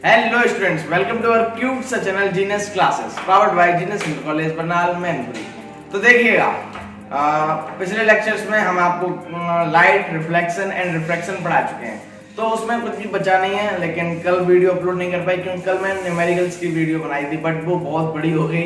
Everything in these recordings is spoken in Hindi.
Hello students, welcome to our cute सा channel genius classes powered by genius college Barnal Mainpuri. तो देखिएगा, पिछले लेक्चर्स में हम आपको लाइट, रिफ्लेक्शन एंड रिफ्रैक्शन पढ़ा चुके हैं, तो उसमें कुछ भी बचा नहीं है। लेकिन कल वीडियो अपलोड नहीं कर पाई क्योंकि कल मैंने न्यूमेरिकल्स की वीडियो बनाई थी, बट वो बहुत बड़ी हो गई,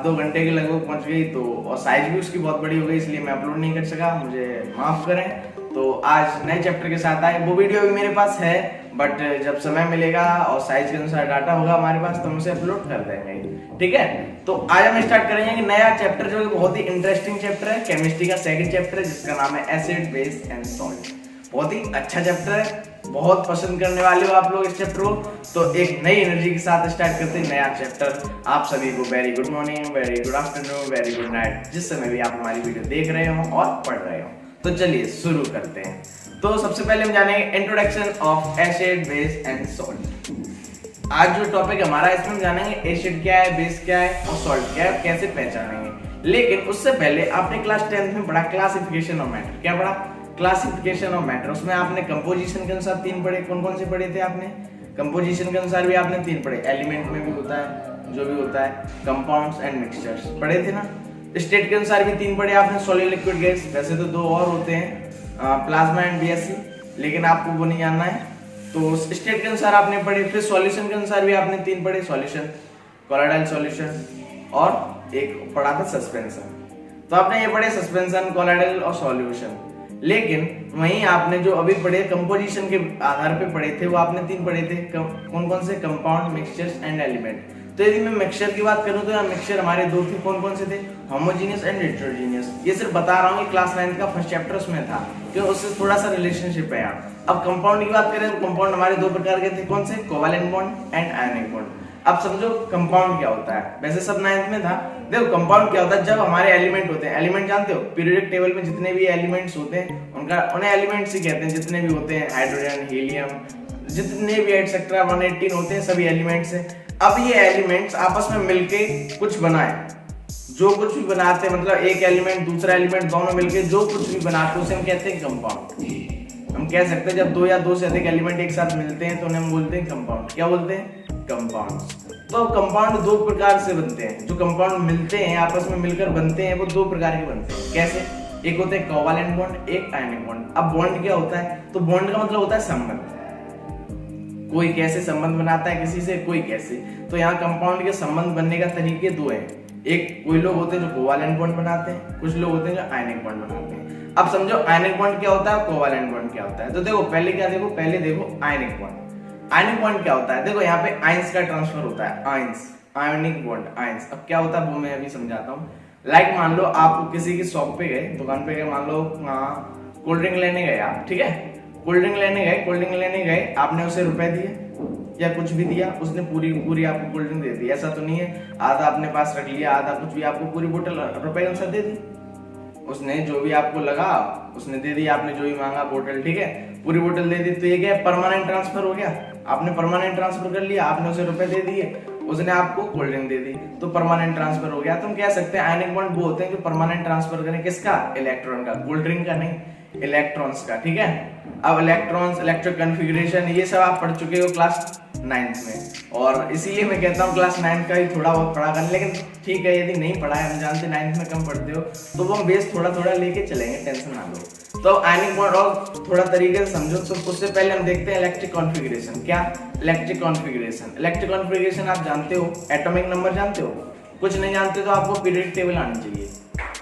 2 घंटे के लगभग पहुंच गई, तो और साइज भी उसकी बहुत बड़ी हो गई, इसलिए मैं अपलोड नहीं कर सका, मुझे माफ करें। तो आज नए चैप्टर के साथ आए, वो वीडियो भी मेरे पास है, बट जब समय मिलेगा और साइज के अनुसार डाटा होगा हमारे पास तो हम उसे अपलोड कर देंगे, ठीक है। तो आज हम स्टार्ट करेंगे कि नया चैप्टर जो बहुत ही इंटरेस्टिंग चैप्टर है, केमिस्ट्री का सेकंड चैप्टर है, जिसका नाम है एसिड, बेस एंड सॉल्ट। बहुत ही अच्छा चैप्टर है, बहुत पसंद करने वाले हो आप लोग इस चैप्टर को। तो एक नई एनर्जी के साथ स्टार्ट करते हैं नया चैप्टर। आप सभी को very good morning, very good afternoon, very good night, जिस समय भी आप हमारी वीडियो देख रहे हो और पढ़ रहे हो। तो चलिए शुरू करते हैं। तो सबसे पहले हम जानेंगे introduction of acid, base and salt. आज जो टॉपिक हमारा इसमें हम जानेंगे एसिड क्या है, बेस क्या है और सॉल्ट क्या है, कैसे पहचानेंगे। लेकिन उससे पहले आपने क्लास 10th में पढ़ा क्लासिफिकेशन ऑफ मैटर। क्या पढ़ा? Classification of matter. उसमें आपने कंपोजिशन के अनुसार 3 पढ़े। कौन कौन से पढ़े थे आपने? कंपोजिशन के अनुसार भी आपने 3 पढ़े। एलिमेंट में भी होता है, जो भी होता है, कंपाउंड्स एंड मिक्सचर्स पढ़े थे ना। स्टेट के अनुसार भी 3 पढ़े आपने, सॉलिड, लिक्विड, गैस। वैसे तो 2 और होते हैं, प्लाज्मा एंड बीएससी, लेकिन आपको वो नहीं जानना है। तो स्टेट के अनुसार आपने पढ़े। फिर सॉल्यूशन के अनुसार भी आपने 3 पढ़े, सॉल्यूशन, कोलाइडल सॉल्यूशन, और एक पढ़ा था सस्पेंशन। तो आपने ये पढ़े सस्पेंशन, कोलाइडल और सॉल्यूशन। लेकिन वहीं आपने जो अभी पढ़े कंपोजिशन के आधार पे पढ़े थे, वो आपने 3 पढ़े थे। कौन कौन से? Compound, mixtures and element. तो यदि मैं मिक्सचर की बात करूं तो यहाँ मिक्सचर हमारे 2 थे। कौन कौन से थे? Homogeneous and heterogeneous. ये सिर्फ बता रहा हूँ कि क्लास 9th का फर्स्ट चैप्टर उसमें था, क्योंकि उससे थोड़ा सा रिलेशनशिप है यहाँ। अब कंपाउंड की बात करें तो कंपाउंड हमारे 2 प्रकार के थे। कौन से? Covalent bond and ionic bond. अब समझो कंपाउंड क्या होता है, वैसे सब 9th में था। देखो कंपाउंड क्या होता है, जब हमारे एलिमेंट होते हैं। एलिमेंट जानते हो? पीरियोडिक टेबल में जितने भी एलिमेंट्स होते हैं उन्हें एलिमेंट्स ही कहते हैं। जितने भी होते हैं, हाइड्रोजन, हीलियम, जितने भी एटसेट्रा 118 होते हैं, सभी एलिमेंट्स हैं। अब ये एलिमेंट्स आपस में मिलके कुछ बनाए, जो कुछ भी बनाते हैं, मतलब एक एलिमेंट दूसरा एलिमेंट दोनों मिलके जो कुछ भी बनाते हैं उसे हम कहते हैं कंपाउंड। हम कह सकते हैं जब 2 या 2 से अधिक एलिमेंट एक साथ मिलते हैं तो उन्हें हम बोलते हैं कंपाउंड। क्या बोलते हैं? कंपाउंड्स। तो कंपाउंड 2 प्रकार से बनते हैं। जो कंपाउंड मिलते हैं, आपस में मिलकर बनते हैं, वो 2 प्रकार के बनते हैं। कैसे? एक होते हैं कोवेलेंट बॉन्ड, एक आयनिक बॉन्ड। अब बॉन्ड क्या होता है? तो बॉन्ड का मतलब होता है संबंध। कोई कैसे संबंध बनाता है किसी से, कोई कैसे। तो यहाँ कंपाउंड के संबंध बनने का तरीके 2 हैं। एक, कोई लोग होते हैं जो कोवेलेंट बॉन्ड बनाते हैं, कुछ लोग होते हैं जो आयनिक बॉन्ड बनाते हैं। अब समझो आयनिक बॉन्ड क्या होता है, कोवेलेंट बॉन्ड क्या होता है। तो देखो पहले क्या देखो, पहले देखो आयनिक बॉन्ड। आयनिक बॉन्ड क्या होता है? देखो यहाँ पे आयंस का ट्रांसफर होता है, आयंस, आयनिक बॉन्ड, आयंस। अब क्या होता है वो मैं अभी समझाता हूँ। लाइक मान लो आप किसी की शॉप पे गए, दुकान पे गए, मान लो कोल्ड ड्रिंक लेने गए आप, ठीक है। कोल्ड ड्रिंक लेने गए, आपने उसे रुपए दिए या कुछ भी दिया, उसने पूरी आपको कोल्ड ड्रिंक दे दी। ऐसा तो नहीं है आधा अपने पास रख लिया, आधा कुछ भी, आपको पूरी बोतल रुपए के अनुसार दे दी। उसने जो भी आपको लगा उसने दे दी, आपने जो भी मांगा बोतल, ठीक है, पूरी बोतल दे दी। तो ये क्या है? परमानेंट ट्रांसफर हो गया। आपने परमानेंट ट्रांसफर कर लिया, आपने उसे रुपए दे दिए, उसने आपको कोल्ड ड्रिंक दे दी, तो परमानेंट ट्रांसफर हो गया। तुम कह सकते हैं आयनिक बॉन्ड वो होते हैं जो परमानेंट ट्रांसफर करें। किसका? इलेक्ट्रॉन का, कोल्ड ड्रिंक का नहीं, इलेक्ट्रॉन्स का, ठीक है। अब इलेक्ट्रॉन्स, इलेक्ट्रिक कॉन्फ़िगरेशन, ये सब आप पढ़ चुके हो क्लास 9th में, और इसीलिए मैं कहता हूँ क्लास 9th का ही थोड़ा बहुत पढ़ा कर। लेकिन ठीक है, यदि नहीं पढ़ा है, हम जानते 9th में कम पढ़ते हो, तो वो हम बेस थोड़ा थोड़ा लेके चलेंगे, टेंशन ना लो। तो आयनिक बॉन्ड और थोड़ा तरीके से समझो। तो उससे पहले हम देखते हैं इलेक्ट्रिक कॉन्फ़िगरेशन। क्या? Electric configuration. इलेक्ट्रिक कॉन्फ़िगरेशन आप जानते हो, एटॉमिक नंबर जानते हो? कुछ नहीं जानते तो आपको पीरियोडिक टेबल आनी चाहिए।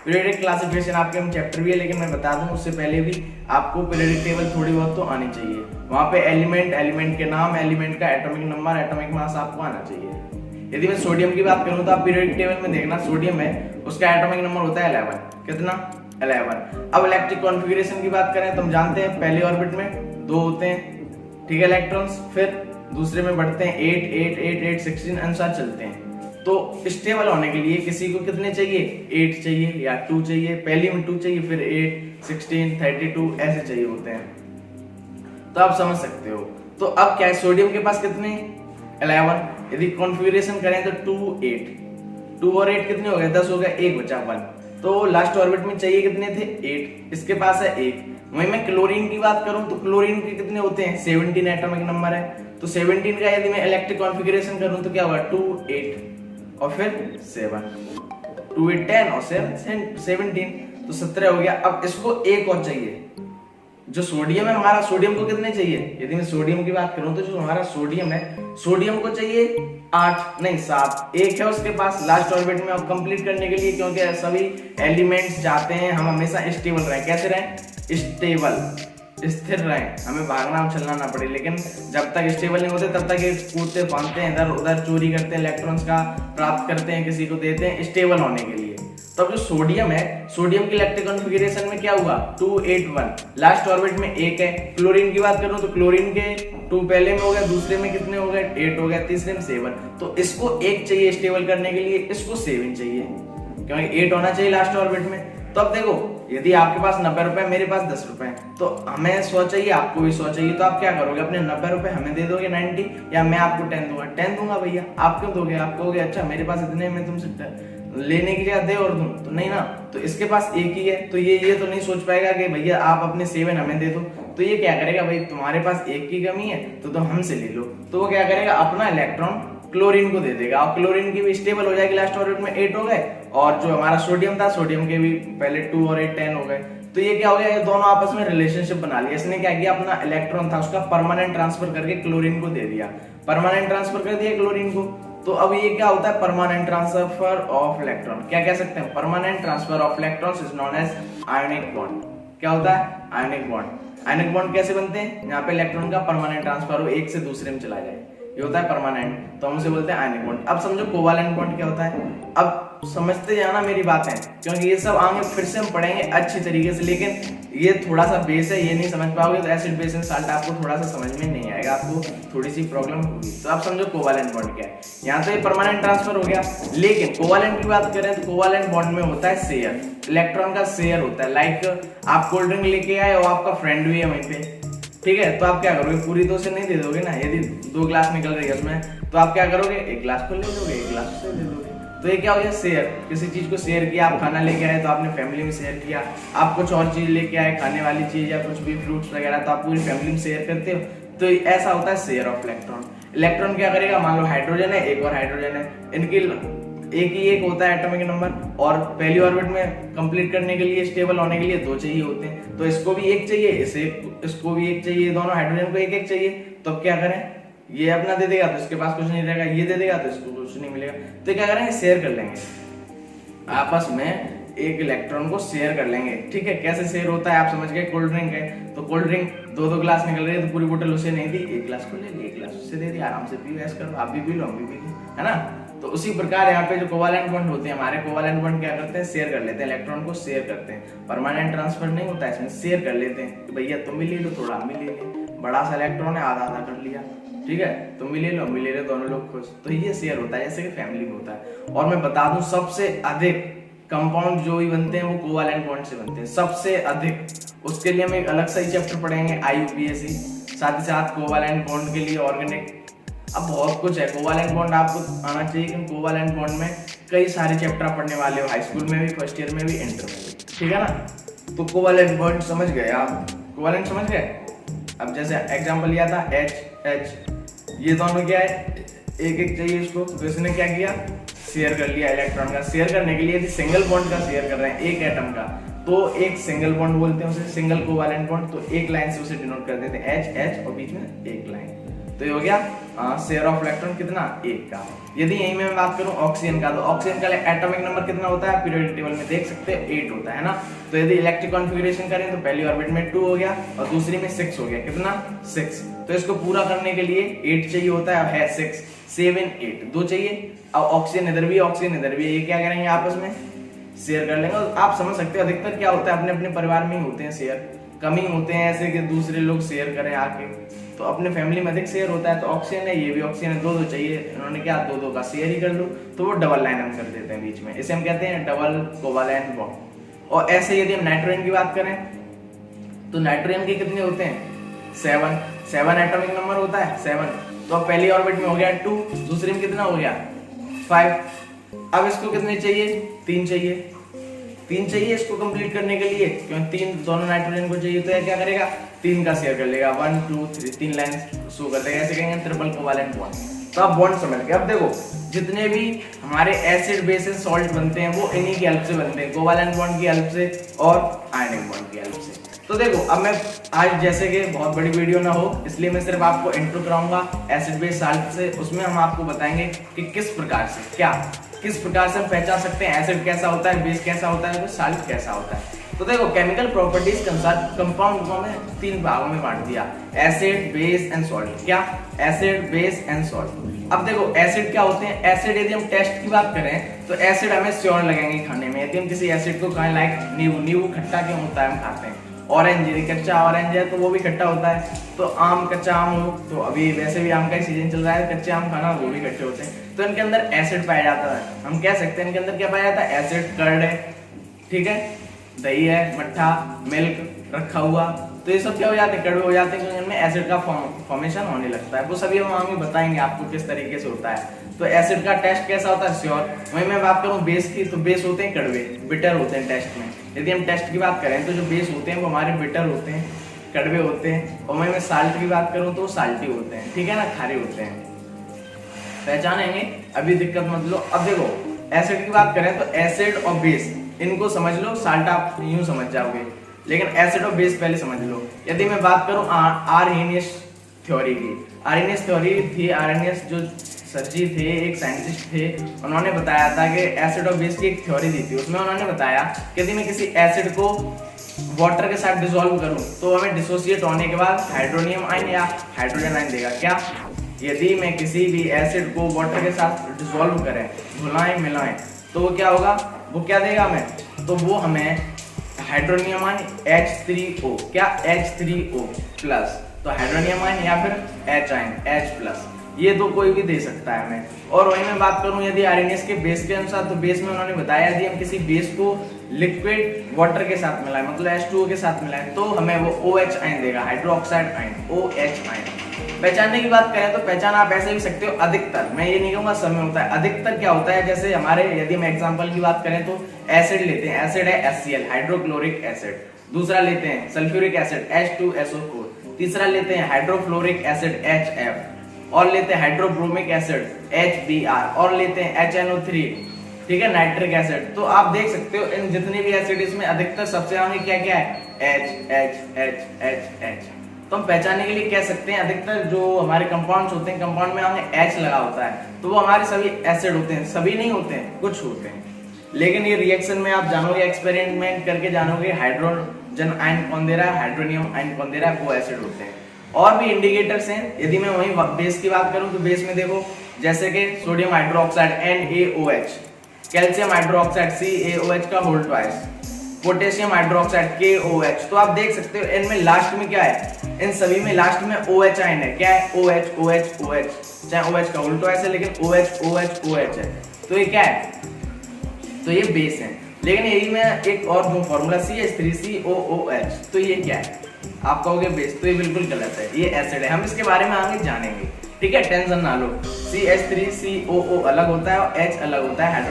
पीरियोडिक क्लासिफिकेशन आपके हम चैप्टर भी है, लेकिन मैं बता दूं उससे पहले भी आपको पीरियोडिक टेबल थोड़ी बहुत तो आनी चाहिए। वहां पे एलिमेंट के नाम, एलिमेंट का एटॉमिक नंबर, एटॉमिक मास आपको आना चाहिए। यदि मैं सोडियम की बात करूं तो आप पीरियोडिक टेबल में देखना, सोडियम है, उसका एटॉमिक नंबर होता है 11। कितना? 11। अब इलेक्ट्रिक कॉन्फ़िगरेशन की बात करें तो हम जानते हैं पहले ऑर्बिट में 2 होते हैं, ठीक है, इलेक्ट्रॉन्स। फिर दूसरे में बढ़ते हैं 8, 8, 8, 8, 16 अनुसार चलते हैं। तो स्टेबल होने के लिए किसी को कितने चाहिए? 8 चाहिए या 2 चाहिए। पहली में 2 चाहिए, फिर 8, 16, 32 ऐसे चाहिए होते हैं। तो आप समझ सकते हो। तो अब क्या है, सोडियम के पास कितने? 11। यदि कॉन्फ़िगरेशन करें तो 2, 8, 2 और 8 कितने हो गए? 10 हो गए, 1 बचा 1। तो लास्ट ऑर्बिट में चाहिए कितने थे 8, इसके पास है 1। वहीं मैं क्लोरीन की बात करूं तो क्लोरीन के कितने होते हैं 17 एटॉमिक नंबर है। तो 17 का यदि मैं इलेक्ट्रिक कॉन्फ़िगरेशन करूं तो क्या होगा 2 8 और फिर 7, 2 8 10 और 17, तो 17 हो गया। अब इसको एक और चाहिए, जो सोडियम है हमारा, सोडियम को कितने चाहिए, यदि मैं सोडियम की बात करूं तो जो हमारा सोडियम है, सोडियम को चाहिए 8 नहीं 7, एक है उसके पास लास्ट ऑर्बिट में अब कंप्लीट करने के लिए, क्योंकि सभी एलिमेंट्स चाहते हैं हम हमेशा स्टेबल रहें। कैसे रहें, स्टेबल, स्थिर रहें, हमें भागना उछलना ना पड़े। लेकिन जब तक स्टेबल नहीं होते तब तक ये कूदते फांदते हैं, इधर उधर चोरी करते हैं, इलेक्ट्रॉन्स का प्राप्त करते हैं, किसी को देते हैं स्टेबल होने के लिए। तो अब जो सोडियम है, सोडियम की इलेक्ट्रिक कॉन्फ़िगरेशन में क्या हुआ 2 8 1, लास्ट ऑर्बिट में 1 है। क्लोरीन की बात करूं तो क्लोरीन के 2 पहले में हो गया, दूसरे में कितने हो गए 8 हो गया, तीसरे में 7। तो इसको 1 चाहिए स्टेबल करने के लिए, इसको 7 चाहिए, क्योंकि 8 होना चाहिए लास्ट ऑर्बिट में। तो अब देखो, यदि आपके पास 90 रुपए, मेरे पास 10 रुपए, तो हमें 100 चाहिए, आपको भी 100 चाहिए, तो आप क्या करोगे, अपने 90 रुपए हमें दे दोगे 90, या मैं आपको 10 दूंगा। 10 दूंगा भैया, आप क्यों दोगे, आप कहोगे अच्छा मेरे पास इतने, मैं तुमसे लेने की जगह दे और दूं, तो नहीं ना। तो इसके पास एक ही है, तो ये तो नहीं सोच पाएगा कि भैया आप अपने 7 हमें दे दो। तो ये क्या करेगा, भाई तुम्हारे पास एक की कमी है तो हमसे ले लो। तो वो क्या करेगा, अपना इलेक्ट्रॉन क्लोरीन को दे देगा, और क्लोरीन की भी स्टेबल हो जाएगी, लास्ट ऑर्बिट में 8 हो गए, और जो हमारा सोडियम था, सोडियम के भी पहले 2 और 8 10 हो गए। तो ये क्या हो गया, ये दोनों आपस में रिलेशनशिप बना लिया। इसने क्या किया, अपना इलेक्ट्रॉन था उसका परमानेंट ट्रांसफर करके क्लोरीन को दे दिया, परमानेंट ट्रांसफर कर दिया क्लोरीन को। तो अब ये क्या होता है, परमानेंट ट्रांसफर ऑफ इलेक्ट्रॉन, क्या कह सकते हैं, permanent transfer of electrons is known as ionic bond. क्या होता है, आयनिक बॉन्ड। आयनिक बॉन्ड कैसे बनते हैं, यहाँ पे इलेक्ट्रॉन का परमानेंट ट्रांसफर हो, एक से दूसरे में चला जाए, ये होता है परमानेंट, तो हम उसे बोलते हैं आयनिक बॉन्ड। अब समझो कोवालेंट बॉन्ड क्या होता है, अब समझते जाना मेरी बातें, क्योंकि ये सब आगे फिर से हम पढ़ेंगे अच्छी तरीके से, लेकिन ये थोड़ा सा बेस है, ये नहीं समझ पाओगे तो एसिड बेस एंड साल्ट आपको थोड़ा सा समझ में नहीं आएगा, आपको थोड़ी सी प्रॉब्लम होगी। तो आप समझो कोवालेंट बॉन्ड क्या है, यहाँ तो ये परमानेंट ट्रांसफर हो गया। लेकिन कोवालेंट की बात करें तो कोवालेंट बॉन्ड में होता है शेयर, इलेक्ट्रॉन का शेयर होता है। लाइक आप कोल्ड ड्रिंक लेके आए और आपका फ्रेंड भी है वहीं पे, ठीक है, तो आप क्या करोगे, पूरी तो उसे नहीं दे दोगे ना, यदि 2 ग्लास निकल रही है उसमें, तो आप क्या करोगे, 1 ग्लास को ले लोगे, 1 ग्लास उसे दे दोगे। तो ये क्या हो गया, शेयर, किसी चीज को शेयर किया, आप खाना लेके आए तो आपने फैमिली में शेयर किया, आप कुछ और चीज लेके आए खाने वाली चीज या कुछ भी फ्रूट्स वगैरह, तो आप पूरी फैमिली में शेयर करते हो। तो ऐसा होता है शेयर ऑफ इलेक्ट्रॉन। इलेक्ट्रॉन क्या करेगा, मान लो हाइड्रोजन है, एक और हाइड्रोजन है, इनकी एक होता है एटॉमिक नंबर, और पहली ऑर्बिट में कंप्लीट करने के लिए, स्टेबल होने के लिए 2 चाहिए होते हैं। तो इसको भी 1 चाहिए, इसको भी 1 चाहिए, दोनों हाइड्रोजन को 1 चाहिए। तो अब क्या करें, ये अपना दे देगा तो इसके पास कुछ नहीं रहेगा, ये दे देगा तो इसको कुछ नहीं मिलेगा। तो क्या करेंगे, शेयर कर लेंगे, आपस में एक इलेक्ट्रॉन को शेयर कर लेंगे। ठीक है, कैसे शेयर होता है आप समझ गए, कोल्ड ड्रिंक है तो कोल्ड ड्रिंक 2 ग्लास निकल रही है, तो पूरी बोतल उसे नहीं दी, 1 ग्लास को ले ली, 1 ग्लास उससे दे दिया, आराम से पियो, ऐसा करो, आप भी पी लो, हम भी पी लो, है ना। तो उसी प्रकार यहाँ पे जो कोवालेंट बॉन्ड होते हैं हमारे, कोवालेंट बॉन्ड क्या करते हैं, शेयर कर लेते हैं, इलेक्ट्रॉन को शेयर करते हैं। परमानेंट ट्रांसफर नहीं होता है इसमें, शेयर कर लेते हैं, भैया तुम भी ले लो थोड़ा, हम भी ले लें, बड़ा सा इलेक्ट्रॉन है, आधा आधा कर लिया, ठीक है, तुम भी ले लो, हम भी ले लो, दोनों लोग खुश। तो ये शेयर होता है, जैसे कि फैमिली में होता है। और मैं बता दूं, सबसे अधिक कंपाउंड जो भी बनते हैं वो कोवालेंट बॉन्ड से बनते हैं, सबसे अधिक। उसके लिए हम एक अलग सा ही चैप्टर पढ़ेंगे, IUPAC, साथ ही साथ कोवालेंट बॉन्ड के लिए ऑर्गेनिक, अब बहुत कुछ है। कोवालेंट बॉन्ड आपको आना चाहिए, कि कोवालेंट बॉन्ड में कई सारे चैप्टर पढ़ने वाले हो, हाई स्कूल में भी, फर्स्ट ईयर में भी, इंटर में भी, ठीक है ना। तो कोवालेंट बॉन्ड समझ गए आप, कोवालेंट समझ गए। अब जैसे एग्जांपल लिया था H, ये दोनों क्या है, 1 चाहिए इसको, तो इसने क्या किया, शेयर कर लिया इलेक्ट्रॉन का। शेयर करने के लिए यदि सिंगल बॉन्ड का शेयर कर रहे हैं, एक एटम का, तो एक सिंगल बॉन्ड बोलते हैं उसे, सिंगल कोवालेंट बॉन्ड। तो एक लाइन से उसे डिनोट कर देते हैं, H और बीच में एक लाइन। तो ये हो गया शेयर ऑफ इलेक्ट्रॉन कितना, 1 का। यदि यही मैं बात करूं ऑक्सीजन का, तो ऑक्सीजन का एटॉमिक नंबर कितना होता है, पीरियोडिक टेबल में देख सकते हैं 8 होता है ना। तो यदि इलेक्ट्रिक कॉन्फ़िगरेशन करें तो पहली ऑर्बिट में 2 हो गया और दूसरी में 6 हो गया, कितना 6। तो इसको पूरा करने के लिए 8 चाहिए होता है 6 7 8 2 चाहिए। अब ऑक्सीजन इधर भी, ऑक्सीजन इधर भी, ये क्या करेंगे, आपस में शेयर कर लेंगे। आप समझ सकते हो अधिकतर क्या होता है, अपने अपने परिवार में ही होते हैं शेयर, कम ही होते हैं ऐसे कि दूसरे लोग शेयर करें आके। तो अपने फैमिली में अधिक शेयर होता है। तो ऑक्सीजन है, ये भी ऑक्सीजन है, 2 चाहिए, इन्होंने क्या 2 का शेयर ही कर लो, तो वो डबल लाइन हम कर देते हैं बीच में, इसे हम कहते हैं डबल कोवालेंट बॉन्ड। और ऐसे यदि हम नाइट्रोजन की बात करें तो नाइट्रोजन के कितने होते हैं, 7 एटॉमिक नंबर होता है 7। तो अब पहली ऑर्बिट में हो गया 2, दूसरी में कितना हो गया 5। अब इसको कितने चाहिए, 3 चाहिए, 3 चाहिए इसको कंप्लीट करने के लिए, क्योंकि 3 दोनों नाइट्रोजन को चाहिए, तो यह क्या करेगा 3 का शेयर कर लेगा, 1 2 3 3 लाइन शो कर देगा। ऐसे कहेंगे ट्रिपल कोवैलेंट बॉन्ड। तो आप बॉन्ड समझ गए। अब देखो जितने भी हमारे एसिड बेस एंड सॉल्ट बनते हैं वो इन्हीं की हेल्प से बनते हैं, कोवैलेंट बॉन्ड की हेल्प से और आयनिक बॉन्ड की हेल्प से। तो देखो अब मैं आज जैसे कि बहुत बड़ी वीडियो ना हो इसलिए मैं सिर्फ आपको इंट्रो कराऊंगा एसिड बेस सॉल्ट से। उसमें हम आपको बताएंगे कि किस प्रकार से हम पहचान सकते हैं एसिड कैसा होता है, बेस कैसा होता है, सॉल्ट कैसा होता है। तो देखो केमिकल प्रॉपर्टीज के अनुसार कंपाउंड को हमें 3 भागों में बांट दिया, एसिड बेस एंड सॉल्ट। क्या? Acid base and salt. अब देखो एसिड क्या होते हैं, एसिड यदि हम टेस्ट की बात करें तो एसिड हमें श्योर लगेंगे खाने में। यदि हम किसी एसिड को खाएं, लाइक नींबू खट्टा क्यों होता है हम खाते हैं, ऑरेंज यदि कच्चा ऑरेंज है तो वो भी खट्टा होता है। तो आम कच्चा आम हो तो अभी वैसे भी आम का सीजन चल रहा है, कच्चे आम खाना वो भी खट्टे होते हैं। तो इनके अंदर एसिड पाया जाता है। हम कह सकते हैं इनके अंदर क्या पाया जाता है, एसिड। कर्ड है, ठीक है, दही है, मट्ठा, मिल्क रखा हुआ, तो ये सब क्या हो जाते हैं, कड़वे हो जाते हैं क्योंकि इनमें एसिड का फॉर्मेशन होने लगता है। वो सभी हम आगे बताएंगे आपको किस तरीके से होता है। तो एसिड का टेस्ट कैसा होता है, श्योर। वहीं मैं बात करूं बेस की, तो बेस होते हैं कड़वे, बिटर होते हैं टेस्ट में। यदि हम टेस्ट की बात करें तो जो बेस होते हैं वो हमारे बिटर होते हैं, कड़वे होते हैं। और वहीं मैं साल्ट की बात करूं तो साल्टी होते हैं, ठीक है ना, खारे होते हैं। पहचानेंगे, अभी दिक्कत मत लो। अब देखो एसिड की बात करें तो एसिड और बेस इनको समझ लो, साल्ट आप यूं समझ जाओगे, लेकिन एसिड और बेस पहले समझ लो। यदि मैं बात करूं आर्हेनियस थ्योरी की, आर्हेनियस थ्योरी थी, आर्हेनियस जो सर जी थे, एक साइंटिस्ट थे, उन्होंने बताया था कि एसिड और बेस की एक थ्योरी दी थी। उसमें उन्होंने बताया कि यदि मैं किसी एसिड को वाटर के साथ डिसॉल्व करूं तो हमें डिसोसिएट होने के बाद हाइड्रोनियम आयन या हाइड्रोजन आयन देगा। क्या? यदि मैं किसी भी एसिड को वाटर के साथ डिसॉल्व करें, घुलाएं मिलाएं, तो वो क्या होगा, वो क्या देगा हमें, तो वो हमें हाइड्रोनियम आयन H3O, क्या H3O प्लस, तो हाइड्रोनियम आयन या फिर H आयन H प्लस, ये तो कोई भी दे सकता है हमें। और वही मैं बात करूं यदि आर्हेनियस के बेस के अनुसार, तो बेस में उन्होंने बताया यदि हम किसी बेस को लिक्विड वाटर के साथ मिलाएं, मतलब H2O के साथ मिलाएं, तो हमें वो OH आयन देगा, हाइड्रोक्साइड आयन, OH आयन। पहचानने की बात करें तो पहचान आप ऐसे भी सकते हो, अधिकतर, मैं ये नहीं कहूंगा सब में होता है, अधिकतर क्या होता है, जैसे हमारे यदि हम एग्जांपल की बात करें तो एसिड लेते हैं, एसिड है HCl, हाइड्रोक्लोरिक एसिड। दूसरा लेते हैं सल्फ्यूरिक एसिड H2SO4। तीसरा लेते हैं हाइड्रोफ्लोरिक एसिड HF, और लेते हैं हाइड्रोब्रोमिक एसिड HBr, और लेते हैं HNO3, ठीक है, नाइट्रिक एसिड। तो आप देख सकते हो इन जितने भी एसिड इसमें अधिकतर सबसे आगे क्या क्या है, H। तो हम पहचानने के लिए कह सकते हैं अधिकतर जो हमारे कंपाउंड्स होते हैं, कंपाउंड में हमें H लगा होता है, तो वो हमारे सभी एसिड होते हैं, सभी नहीं होते हैं, कुछ होते हैं। लेकिन ये रिएक्शन में आप जानोगे, एक्सपेरिमेंट करके जानोगे हाइड्रोजन आयन कौन दे रहा है, हाइड्रोनियम आयन कौन दे रहा है, वो एसिड होते हैं। और भी इंडिकेटर्स हैं। यदि मैं वही बेस की बात करूं तो बेस में देखो जैसे कि sodium hydroxide NaOH, calcium hydroxide CaOH का whole twice, potassium hydroxide KOH। तो आप देख सकते हो इनमें लास्ट में क्या है, इन सभी में लास्ट में OH आयन है। क्या है, OH, चाहे OH का होल ट्वाइस है लेकिन OH है, तो ये क्या है, तो ये बेस है। लेकिन यही में एक और जो फॉर्मूला CH3COOH, तो ये क्या है, आप कहोगे बेस, तो ये बिल्कुल गलत है, ये एसिड है। हम इसके बारे में आगे जानेंगे, ठीक है, टेंशन ना लो। CH3COO अलग होता है और H अलग होता है,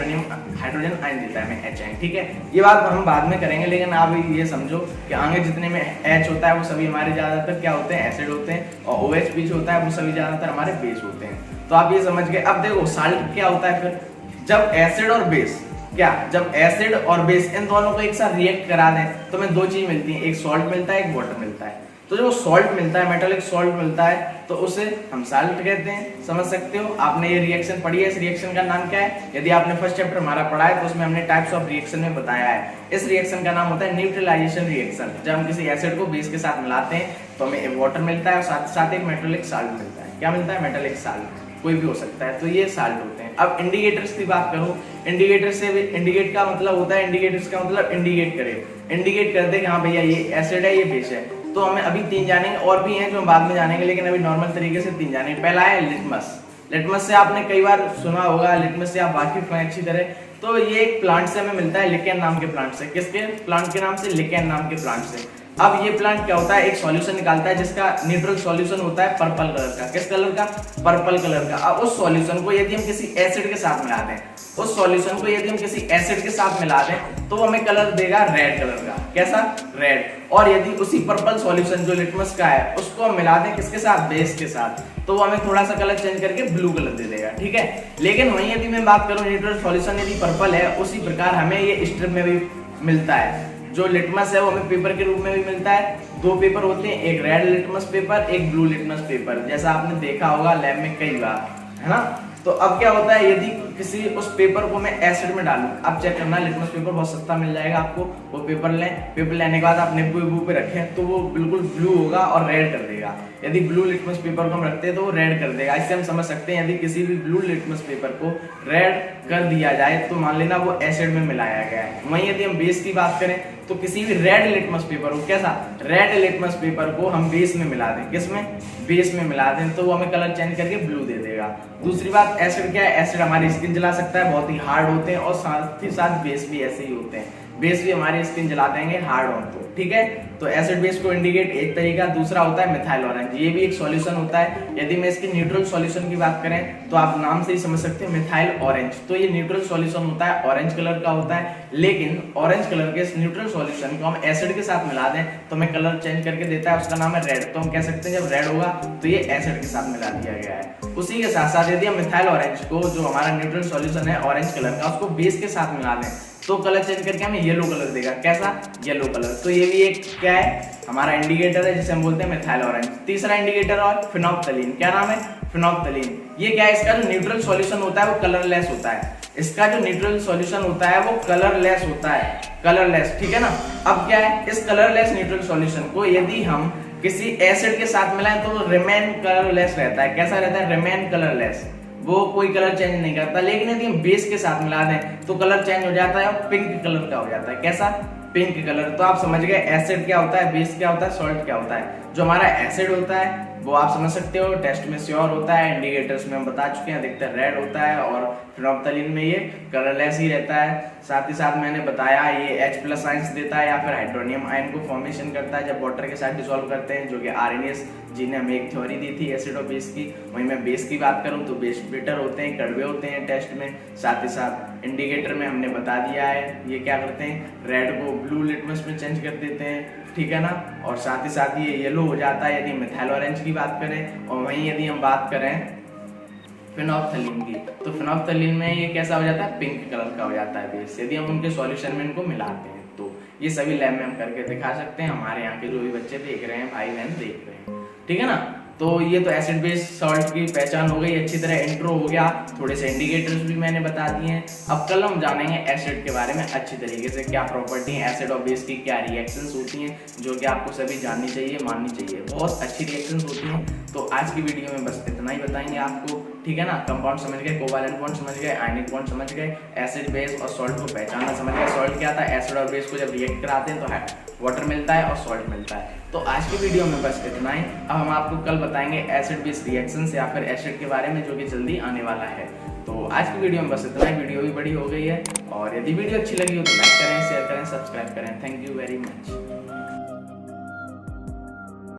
हाइड्रोजन आयन देता है हमें H आयन, ठीक है। ये बात हम बाद में करेंगे, लेकिन आप ये समझो कि आगे जितने में H होता है वो सभी हमारे ज्यादातर क्या होते हैं, एसिड होते हैं, और OH भी होता है वो सभी ज्यादातर हमारे बेस होते हैं। तो आप ये समझ गए। अब देखो साल्ट क्या होता है, फिर जब एसिड और बेस, क्या जब एसिड और बेस इन दोनों को एक साथ रिएक्ट करा दें तो हमें दो चीज मिलती है, एक सॉल्ट मिलता है, एक वाटर मिलता है। तो जो सॉल्ट मिलता है, मेटालिक सॉल्ट मिलता है, तो उसे हम साल्ट कहते हैं, समझ सकते हो। आपने ये रिएक्शन पढ़ी है, इस रिएक्शन का नाम क्या है, यदि आपने फर्स्ट चैप्टर हमारा पढ़ा है तो उसमें हमने टाइप्स ऑफ रिएक्शन में बताया है। इस रिएक्शन का नाम होता है न्यूट्रलाइजेशन रिएक्शन। जब हम किसी एसिड को बेस के साथ मिलाते हैं तो हमें एक वाटर मिलता है और साथ साथ एक मेटालिक साल्ट मिलता है। क्या मिलता है, मेटालिक साल्ट, कोई भी हो सकता है। तो ये साल्ट होते हैं। अब इंडिकेटर्स की बात करूं, इंडिकेटर से भी, इंडिकेट का मतलब होता है, इंडिकेटर्स का मतलब इंडिकेट करे, इंडिकेट कर दे कि हाँ भैया ये एसिड है, ये बेस है। तो हमें अभी 3 जानेंगे, और भी हैं जो हम बाद में जानेंगे, लेकिन अभी नॉर्मल तरीके से 3 जानेंगे। पहला है लिटमस। लिटमस से आपने कई बार सुना होगा, लिटमस से आप वाकिफ हैं अच्छी तरह। तो ये एक प्लांट से हमें मिलता है, लिकेन नाम के प्लांट से। किसके प्लांट के नाम से, लिकेन नाम के प्लांट से। अब ये प्लांट क्या होता है, एक सॉल्यूशन निकालता है जिसका न्यूट्रल सॉल्यूशन होता है पर्पल कलर का। किस कलर का? पर्पल कलर का। अब उस सॉल्यूशन को यदि हम किसी एसिड के साथ मिला दें, उस सॉल्यूशन को यदि हम किसी एसिड के साथ मिला दें तो हमें कलर देगा रेड कलर का। कैसा? रेड। और यदि उसी पर्पल सॉल्यूशन जो लिटमस का है उसको हम मिला दें किसके साथ? बेस के साथ, तो वो हमें थोड़ा सा कलर चेंज करके ब्लू कलर दे देगा। ठीक है, लेकिन वहीं यदि मैं बात करूं न्यूट्रल सॉल्यूशन यदि पर्पल है, उसी प्रकार हमें ये स्ट्रिप में भी मिलता है। जो लिटमस है वो हमें पेपर के रूप में भी मिलता है। दो पेपर होते हैं, एक रेड लिटमस पेपर, एक ब्लू लिटमस पेपर, जैसा आपने देखा होगा लैब में कई बार, है ना। तो अब क्या होता है, यदि किसी उस पेपर को मैं एसिड में डालूं, अब चेक करना, लिटमस पेपर बहुत सस्ता मिल जाएगा आपको। वो पेपर लें, पेपर लेने के बाद आप नींबू पे रखें तो वो बिल्कुल ब्लू होगा और रेड कर देगा। यदि ब्लू लिटमस पेपर को हम रखते हैं तो वो रेड कर देगा। इससे हम समझ सकते हैं यदि किसी भी ब्लू लिटमस पेपर को रेड कर दिया जाए तो मान लेना वो एसिड में मिलाया गया है। वहीं यदि हम बेस की बात करें तो किसी भी रेड लिटमस पेपर को, कैसा? रेड लिटमस पेपर को हम बेस में मिला दें, किसमें? बेस में मिला दें, तो वो हमें कलर चेंज करके ब्लू दे देगा। दूसरी बात, एसिड क्या है? एसिड हमारी स्किन जला सकता है, बहुत ही हार्ड होते हैं, और साथ ही साथ बेस भी ऐसे ही होते हैं। बेस भी हमारी स्किन जला देंगे हार्ड हो तो। ठीक है, तो एसिड बेस को इंडिकेट एक तरीका। दूसरा होता है मिथाइल ऑरेंज, ये भी एक सॉल्यूशन होता है। यदि मैं इसकी न्यूट्रल सॉल्यूशन की बात करें तो आप नाम से ही समझ सकते हैं मिथाइल ऑरेंज। तो ये न्यूट्रल सॉल्यूशन होता है, ऑरेंज कलर का होता है, लेकिन ऑरेंज कलर के इस न्यूट्रल सॉल्यूशन को हम एसिड के साथ मिला दें तो हमें कलर चेंज करके देता है, उसका नाम है रेड। तो हम कह सकते हैं जब रेड होगा तो ये एसिड के साथ मिला दिया गया है। उसी के साथ साथ यदि हम मिथाइल ऑरेंज को, जो हमारा न्यूट्रल सॉल्यूशन है ऑरेंज कलर का, उसको बेस के साथ मिला दें तो कलर चेंज करके हमें येलो कलर देगा। कैसा? Yellow colour. तो ये भी एक क्या है, हमारा इंडिकेटर है जिसे हम बोलते हैं मिथाइल ऑरेंज। तीसरा इंडिकेटर और फिनोप्थलीन। क्या नाम है? फिनोप्थलीन। ये क्या है? इसका जो न्यूट्रल सॉल्यूशन होता है वो कलरलेस होता है। इसका जो न्यूट्रल सॉल्यूशन होता है वो कलरलेस होता है, कलरलेस। ठीक है ना। अब क्या है, इस कलरलेस न्यूट्रल सॉल्यूशन को यदि हम किसी एसिड के साथ मिलाएं तो रिमेन कलरलेस रहता है। कैसा रहता है? रिमेन कलरलेस, वो कोई कलर चेंज नहीं करता। लेकिन यदि हम बेस के साथ मिला दें तो कलर चेंज हो जाता है और पिंक कलर का हो जाता है। कैसा? Pink colour. तो आप समझ गए एसिड क्या होता है, बेस क्या होता है, सॉल्ट क्या होता है। जो हमारा एसिड होता है वो आप समझ सकते हो, टेस्ट में श्योर होता है, इंडिकेटर्स में हम बता चुके हैं, अधिकतर रेड होता है, और फिनोप्थलीन में ये कलरलेस ही रहता है। साथ ही साथ मैंने बताया ये H+ आयंस देता है या फिर हाइड्रोनियम आयन को फॉर्मेशन करता है जब वाटर के साथ डिसॉल्व करते हैं, जो कि आर्रेनियस जी ने हमें एक थ्योरी दी थी एसिड और बेस की। वहीं मैं बेस की बात करूं तो बेस बिटर होते हैं, कड़वे होते हैं टेस्ट में। साथ ही साथ इंडिकेटर में हमने बता दिया है ये क्या करते हैं, रेड को ब्लू लिटमस में चेंज कर देते हैं। ठीक है ना। और साथ ही साथ ये येलो हो जाता है यदि मिथाइल ऑरेंज की बात करें। और वहीं यदि हम बात करें फिनोप्थलीन की, तो फिनोप्थलीन में ये कैसा हो जाता है, पिंक कलर का हो जाता है बेस, यदि हम उनके सॉल्यूशन में इनको मिलाते हैं। तो ये सभी लैब में हम करके दिखा सकते हैं, हमारे यहाँ के जो भी बच्चे देख रहे हैं, भाई बहन देख रहे हैं। ठीक है ना। तो ये तो एसिड बेस सॉल्ट की पहचान हो गई, अच्छी तरह इंट्रो हो गया, थोड़े से इंडिकेटर्स भी मैंने बता दिए हैं। अब कल हम जानेंगे एसिड के बारे में अच्छी तरीके से, क्या प्रॉपर्टी है एसिड और बेस की, क्या रिएक्शंस होती हैं जो कि आपको सभी जाननी चाहिए, माननी चाहिए, बहुत अच्छी रिएक्शंस होती हैं। तो आज की वीडियो में बस इतना ही बताएंगे आपको। ठीक है ना। कंपाउंड समझ गए, कोवैलेंट बॉन्ड समझ गए, आयनिक बॉन्ड समझ गए, एसिड बेस और सॉल्ट को पहचानना समझ गए। सॉल्ट क्या था, एसिड और बेस को जब रिएक्ट कराते हैं तो वाटर मिलता है और सॉल्ट मिलता है। तो आज की वीडियो में बस इतना ही। अब हम आपको कल बताएंगे एसिड बेस रिएक्शंस या फिर एसिड के बारे में, जो कि जल्दी आने वाला है। तो आज की वीडियो में बस इतना ही। वीडियो भी बड़ी हो गई है, और यदि वीडियो अच्छी लगी हो तो लाइक करें, शेयर करें, सब्सक्राइब करें। Thank you very much.